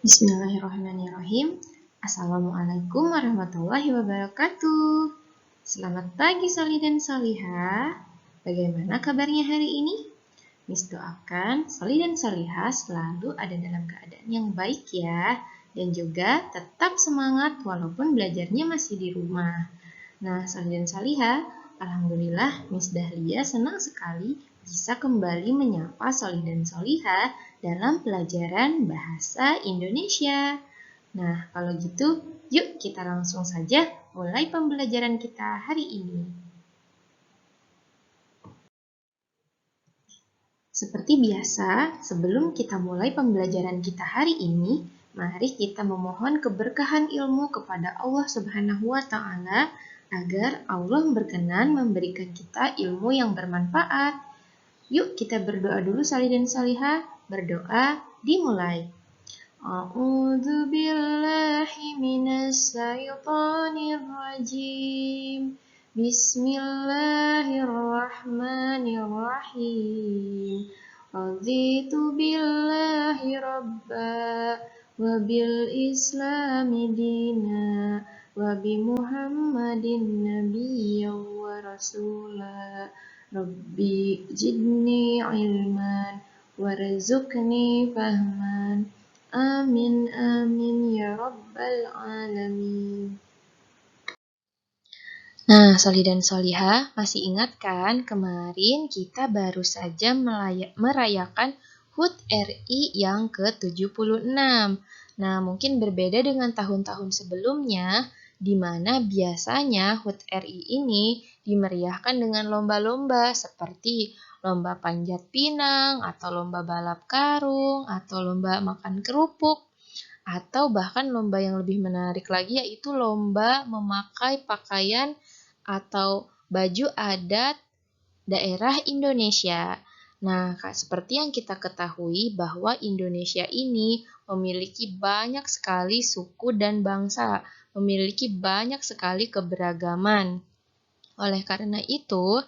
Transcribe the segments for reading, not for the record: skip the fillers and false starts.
Bismillahirrahmanirrahim. Assalamualaikum warahmatullahi wabarakatuh. Selamat pagi Soli dan Solihah. Bagaimana kabarnya hari ini? Miss doakan Soli dan Solihah selalu ada dalam keadaan yang baik ya. Dan juga tetap semangat walaupun belajarnya masih di rumah. Nah Soli dan Solihah, alhamdulillah Miss Dahlia senang sekali bisa kembali menyapa Soli dan Solihah dalam pelajaran Bahasa Indonesia. Nah, kalau gitu, yuk kita langsung saja mulai pembelajaran kita hari ini. Seperti biasa, sebelum kita mulai pembelajaran kita hari ini, mari kita memohon keberkahan ilmu kepada Allah Subhanahu wa Ta'ala agar Allah berkenan memberikan kita ilmu yang bermanfaat. Yuk kita berdoa dulu Sali dan Salihah. Berdoa dimulai. A'udzu billahi minas syaitonir rajim. Bismillahirrahmanirrahim. Raditu billahi rabba wa bil islami dina wa bi Muhammadin nabiyyan wa rasula. Rabbi zidni ilman warzuqni fahman. Amin amin ya rabbal alamin. Nah, Soli dan Solihah, masih ingat kan kemarin kita baru saja merayakan HUT RI yang ke-76. Nah, mungkin berbeda dengan tahun-tahun sebelumnya, di mana biasanya HUT RI ini dimeriahkan dengan lomba-lomba seperti lomba panjat pinang, atau lomba balap karung, atau lomba makan kerupuk, atau bahkan lomba yang lebih menarik lagi yaitu lomba memakai pakaian atau baju adat daerah Indonesia. Nah, seperti yang kita ketahui bahwa Indonesia ini memiliki banyak sekali suku dan bangsa, memiliki banyak sekali keberagaman. Oleh karena itu,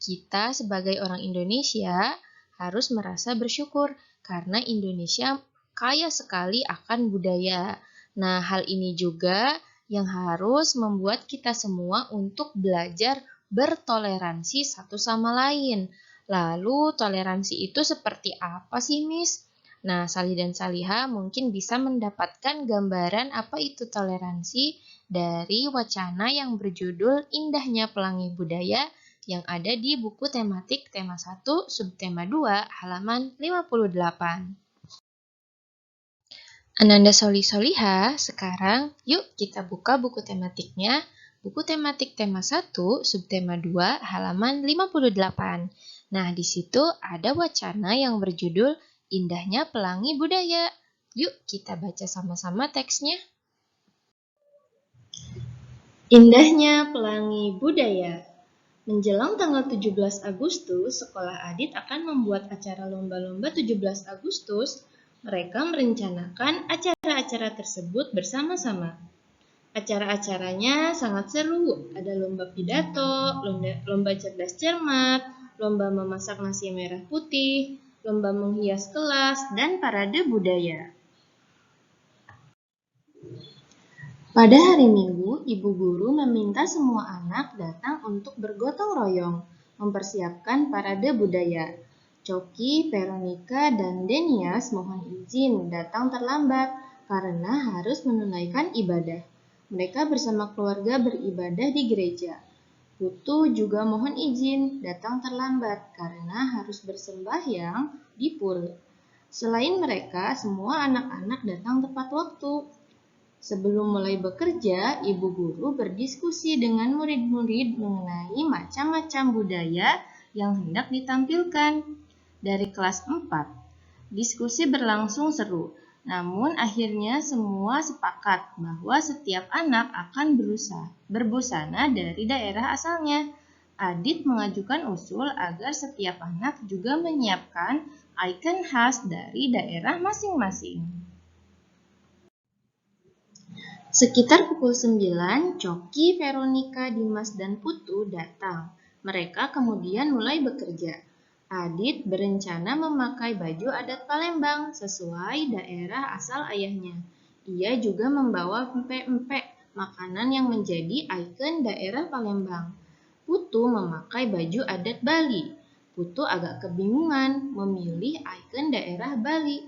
kita sebagai orang Indonesia harus merasa bersyukur karena Indonesia kaya sekali akan budaya. Nah, hal ini juga yang harus membuat kita semua untuk belajar bertoleransi satu sama lain. Lalu, toleransi itu seperti apa sih, Miss? Nah, Sali dan Salihah mungkin bisa mendapatkan gambaran apa itu toleransi dari wacana yang berjudul Indahnya Pelangi Budaya yang ada di buku tematik tema 1 subtema 2 halaman 58. Ananda Soli Solihah, sekarang yuk kita buka buku tematiknya. Buku tematik tema 1 subtema 2 halaman 58. Nah, di situ ada wacana yang berjudul Indahnya Pelangi Budaya. Yuk kita baca sama-sama teksnya. Indahnya Pelangi Budaya. Menjelang tanggal 17 Agustus, Sekolah Adit akan membuat acara lomba-lomba 17 Agustus. Mereka merencanakan acara-acara tersebut bersama-sama. Acara-acaranya sangat seru. Ada lomba pidato, lomba cerdas cermat, lomba memasak nasi merah putih, lomba menghias kelas, dan parade budaya. Pada hari Minggu, ibu guru meminta semua anak datang untuk bergotong royong, mempersiapkan parade budaya. Coki, Veronica, dan Denias mohon izin datang terlambat karena harus menunaikan ibadah. Mereka bersama keluarga beribadah di gereja. Putu juga mohon izin datang terlambat karena harus bersembahyang di pura. Selain mereka, semua anak-anak datang tepat waktu. Sebelum mulai bekerja, ibu guru berdiskusi dengan murid-murid mengenai macam-macam budaya yang hendak ditampilkan. Dari kelas 4, diskusi berlangsung seru. Namun akhirnya semua sepakat bahwa setiap anak akan berbusana dari daerah asalnya. Adit mengajukan usul agar setiap anak juga menyiapkan ikon khas dari daerah masing-masing. Sekitar pukul 9, Coki, Veronica, Dimas, dan Putu datang. Mereka kemudian mulai bekerja. Adit berencana memakai baju adat Palembang sesuai daerah asal ayahnya. Ia juga membawa empek-empek, makanan yang menjadi ikon daerah Palembang. Putu memakai baju adat Bali. Putu agak kebingungan memilih ikon daerah Bali.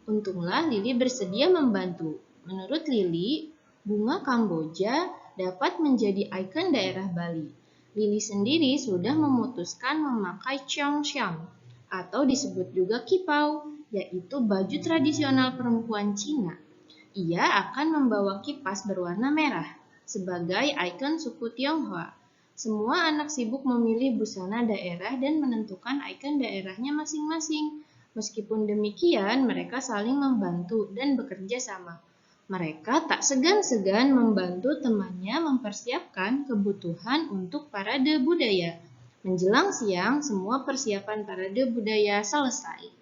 Untunglah Lili bersedia membantu. Menurut Lili, bunga Kamboja dapat menjadi ikon daerah Bali. Lili sendiri sudah memutuskan memakai cheongsam atau disebut juga kipau, yaitu baju tradisional perempuan Cina. Ia akan membawa kipas berwarna merah sebagai ikon suku Tionghoa. Semua anak sibuk memilih busana daerah dan menentukan ikon daerahnya masing-masing. Meskipun demikian, mereka saling membantu dan bekerja sama. Mereka tak segan-segan membantu temannya mempersiapkan kebutuhan untuk parade budaya. Menjelang siang, semua persiapan parade budaya selesai.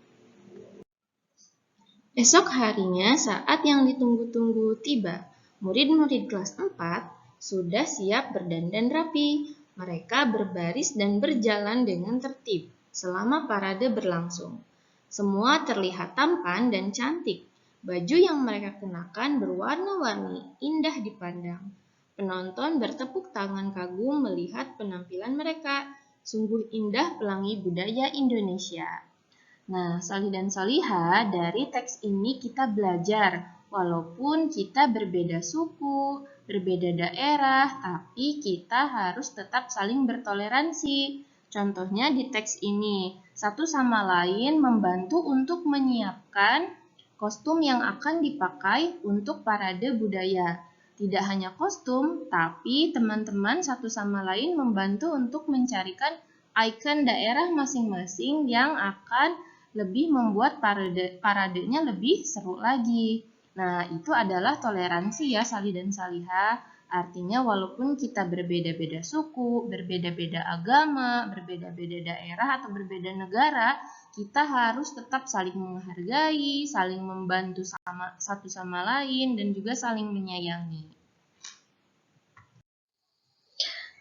Esok harinya, saat yang ditunggu-tunggu tiba. Murid-murid kelas 4 sudah siap berdandan rapi. Mereka berbaris dan berjalan dengan tertib selama parade berlangsung. Semua terlihat tampan dan cantik. Baju yang mereka kenakan berwarna-warni, indah dipandang. Penonton bertepuk tangan kagum melihat penampilan mereka. Sungguh indah pelangi budaya Indonesia. Nah, Salih dan Salihah, dari teks ini kita belajar, walaupun kita berbeda suku, berbeda daerah, tapi kita harus tetap saling bertoleransi. Contohnya di teks ini, satu sama lain membantu untuk menyiapkan kostum yang akan dipakai untuk parade budaya. Tidak hanya kostum, tapi teman-teman satu sama lain membantu untuk mencarikan ikon daerah masing-masing yang akan lebih membuat paradenya lebih seru lagi. Nah, itu adalah toleransi ya, Salih dan Salihah. Artinya walaupun kita berbeda-beda suku, berbeda-beda agama, berbeda-beda daerah atau berbeda negara, kita harus tetap saling menghargai, saling membantu satu sama lain, dan juga saling menyayangi.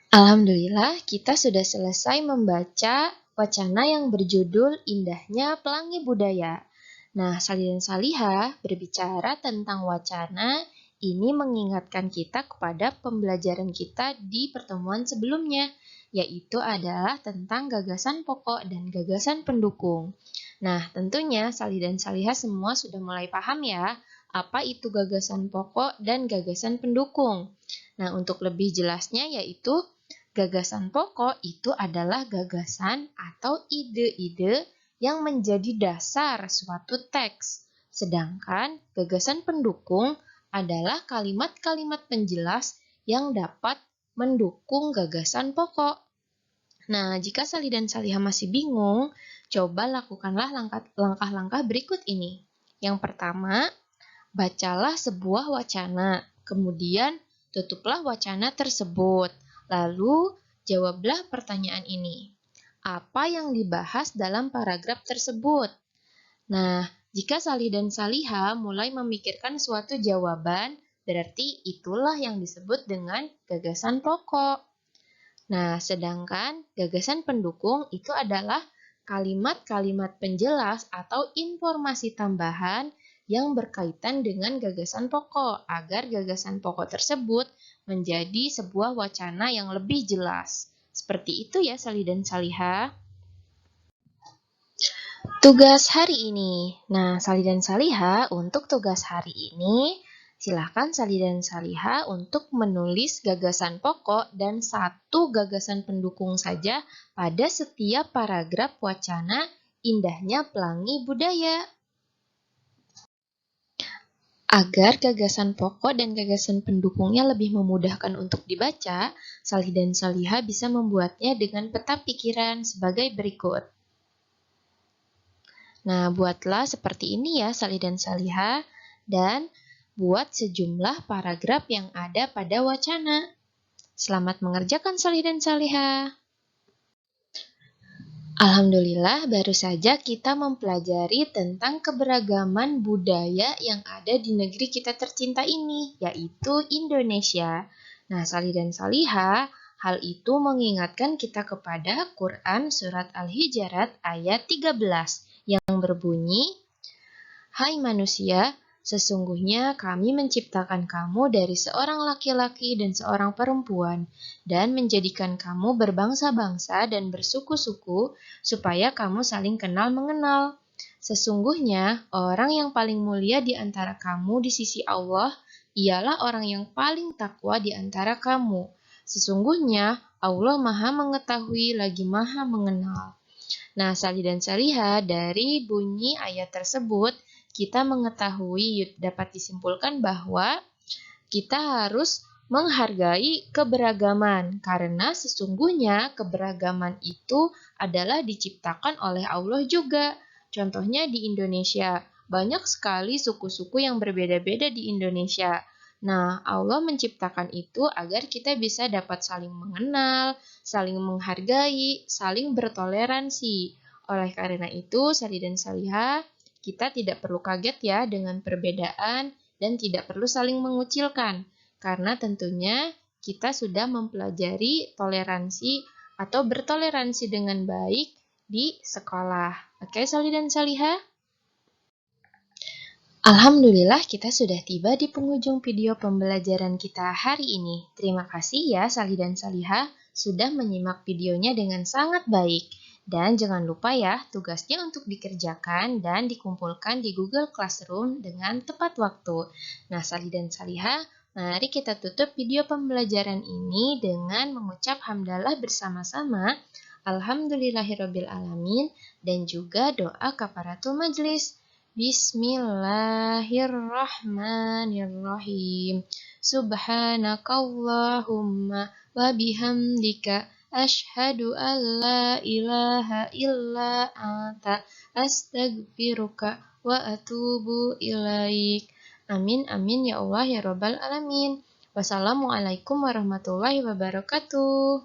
Alhamdulillah, kita sudah selesai membaca wacana yang berjudul Indahnya Pelangi Budaya. Nah, Salih dan Salihah berbicara tentang wacana ini mengingatkan kita kepada pembelajaran kita di pertemuan sebelumnya, yaitu adalah tentang gagasan pokok dan gagasan pendukung. Nah, tentunya Salih dan Salihah semua sudah mulai paham ya, apa itu gagasan pokok dan gagasan pendukung. Nah, untuk lebih jelasnya yaitu gagasan pokok itu adalah gagasan atau ide-ide yang menjadi dasar suatu teks. Sedangkan gagasan pendukung adalah kalimat-kalimat penjelas yang dapat mendukung gagasan pokok. Nah, jika Salih dan Salihah masih bingung, coba lakukanlah langkah-langkah berikut ini. Yang pertama, bacalah sebuah wacana, kemudian tutuplah wacana tersebut. Lalu, jawablah pertanyaan ini. Apa yang dibahas dalam paragraf tersebut? Nah, jika Salih dan Salihah mulai memikirkan suatu jawaban, berarti itulah yang disebut dengan gagasan pokok. Nah, sedangkan gagasan pendukung itu adalah kalimat-kalimat penjelas atau informasi tambahan yang berkaitan dengan gagasan pokok, agar gagasan pokok tersebut menjadi sebuah wacana yang lebih jelas. Seperti itu ya, Salih dan Salihah. Tugas hari ini. Nah, Salih dan Salihah, untuk tugas hari ini, silakan Salih dan Salihah untuk menulis gagasan pokok dan satu gagasan pendukung saja pada setiap paragraf wacana Indahnya Pelangi Budaya. Agar gagasan pokok dan gagasan pendukungnya lebih memudahkan untuk dibaca, Salih dan Salihah bisa membuatnya dengan peta pikiran sebagai berikut. Nah, buatlah seperti ini ya Salih dan Salihah, dan buat sejumlah paragraf yang ada pada wacana. Selamat mengerjakan Salih dan Salihah. Alhamdulillah, baru saja kita mempelajari tentang keberagaman budaya yang ada di negeri kita tercinta ini, yaitu Indonesia. Nah, Salih dan Salihah, Hal itu mengingatkan kita kepada Quran Surat Al-Hujurat ayat 13 yang berbunyi, "Hai manusia, sesungguhnya kami menciptakan kamu dari seorang laki-laki dan seorang perempuan, dan menjadikan kamu berbangsa-bangsa dan bersuku-suku, supaya kamu saling kenal mengenal. Sesungguhnya, orang yang paling mulia di antara kamu di sisi Allah, ialah orang yang paling takwa di antara kamu. Sesungguhnya, Allah Maha Mengetahui lagi Maha Mengenal." Nah, Salih dan Salihah, dari bunyi ayat tersebut, kita mengetahui dapat disimpulkan bahwa kita harus menghargai keberagaman, karena sesungguhnya keberagaman itu adalah diciptakan oleh Allah juga. Contohnya di Indonesia, banyak sekali suku-suku yang berbeda-beda di Indonesia. Nah, Allah menciptakan itu agar kita bisa dapat saling mengenal, saling menghargai, saling bertoleransi. Oleh karena itu, Sari dan Salihah, kita tidak perlu kaget ya dengan perbedaan dan tidak perlu saling mengucilkan, karena tentunya kita sudah mempelajari toleransi atau bertoleransi dengan baik di sekolah. Oke, Sali dan Salihah? Alhamdulillah kita sudah tiba di penghujung video pembelajaran kita hari ini. Terima kasih ya Sali dan Salihah sudah menyimak videonya dengan sangat baik. Dan jangan lupa ya tugasnya untuk dikerjakan dan dikumpulkan di Google Classroom dengan tepat waktu. Nah Sali dan Salihah, mari kita tutup video pembelajaran ini dengan mengucap hamdalah bersama-sama. Alhamdulillahirrabbilalamin dan juga doa kafaratul majlis. Bismillahirrahmanirrahim. Subhanakallahumma wa bihamdika asyhadu an la ilaha illa anta astaghfiruka wa atubu ilaik. Amin amin ya Allah ya rabbal alamin. Wassalamualaikum warahmatullahi wabarakatuh.